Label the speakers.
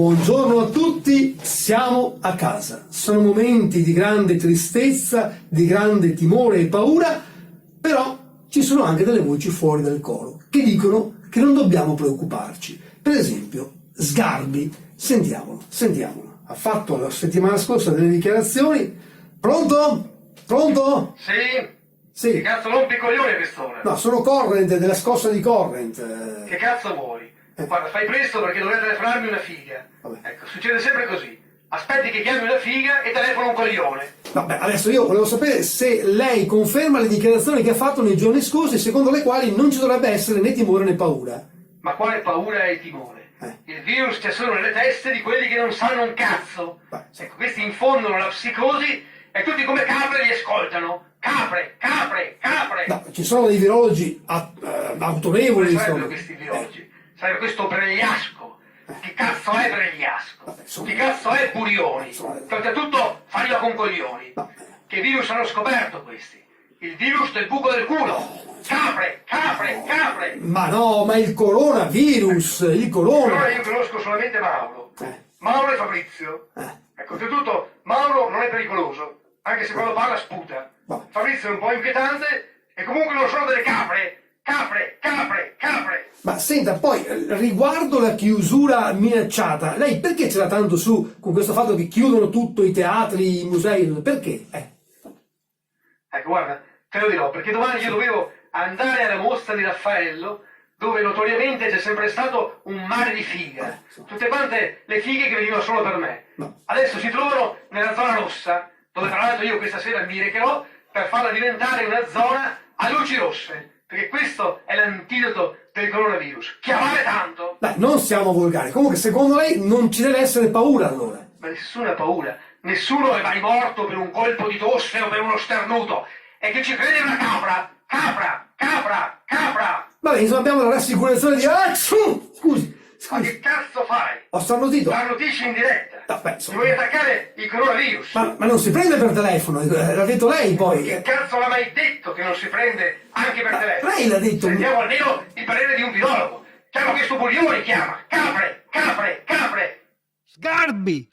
Speaker 1: Buongiorno a tutti, siamo a casa. Sono momenti di grande tristezza, di grande timore e paura, però ci sono anche delle voci fuori dal coro che dicono che non dobbiamo preoccuparci. Per esempio, Sgarbi, sentiamolo. Ha fatto la settimana scorsa delle dichiarazioni. Pronto? Pronto?
Speaker 2: Sì?
Speaker 1: Sì.
Speaker 2: Che cazzo rompi i coglioni a quest'ora?
Speaker 1: No, sono Corrent, della scossa di Corrent.
Speaker 2: Che cazzo vuoi? Guarda, fai presto perché dovrei telefonarmi una figa.
Speaker 1: Vabbè.
Speaker 2: Ecco, succede sempre così. Aspetti che chiami una figa e telefona un coglione.
Speaker 1: Vabbè, adesso io volevo sapere se lei conferma le dichiarazioni che ha fatto nei giorni scorsi, secondo le quali non ci dovrebbe essere né timore né paura.
Speaker 2: Ma quale paura e timore? Il virus c'è solo nelle teste di quelli che non sanno un cazzo. Ecco, questi infondono la psicosi e tutti come capre li ascoltano. Capre!
Speaker 1: No, ci sono dei virologi autorevoli,
Speaker 2: Come sarebbero
Speaker 1: insomma.
Speaker 2: questi virologi? Sarebbe questo Bregliasco. Che cazzo è Bregliasco?
Speaker 1: Insomma.
Speaker 2: Che cazzo è Burioni?
Speaker 1: Insomma.
Speaker 2: Che oltretutto farla con coglioni. Che virus hanno scoperto questi? Il virus del buco del culo. Capre!
Speaker 1: Ma no, ma il coronavirus, il
Speaker 2: Allora
Speaker 1: corona.
Speaker 2: io conosco solamente Mauro. Mauro e Fabrizio. Ecco, oltretutto Mauro non è pericoloso, anche se quando parla sputa. Fabrizio è un po' inquietante e comunque non sono delle capre. Capre!
Speaker 1: Ma senta, poi, riguardo la chiusura minacciata, lei perché ce l'ha tanto su con questo fatto che chiudono tutto, i teatri, i musei, perché?
Speaker 2: Ecco, guarda, te lo dirò, perché domani io dovevo andare alla mostra di Raffaello, dove notoriamente c'è sempre stato un mare di figa. Tutte quante le fighe che venivano solo per me. Adesso si trovano nella zona rossa, dove tra l'altro io questa sera mi recherò per farla diventare una zona a luci rosse. Perché questo è l'antidoto del coronavirus. Chiamare tanto!
Speaker 1: Dai, non siamo volgari. Comunque, secondo lei non ci deve essere paura allora?
Speaker 2: Ma nessuna paura. Nessuno è mai morto per un colpo di tosse o per uno starnuto. E che ci crede una capra! Capra!
Speaker 1: Vabbè, insomma, abbiamo la rassicurazione di... Ah, scusi.
Speaker 2: Ma che cazzo fai?
Speaker 1: Ho starnutito.
Speaker 2: Starnutisci in diretta.
Speaker 1: Vabbè,
Speaker 2: Ti
Speaker 1: insomma.
Speaker 2: vuoi attaccare il coronavirus?
Speaker 1: Ma non si prende per telefono, l'ha detto lei poi.
Speaker 2: Che cazzo l'ha mai detto che non si prende anche per telefono?
Speaker 1: Lei l'ha detto.
Speaker 2: Sentiamo almeno il parere di un virologo. Chiama questo Burioni, chiama. Capre!
Speaker 3: Sgarbi!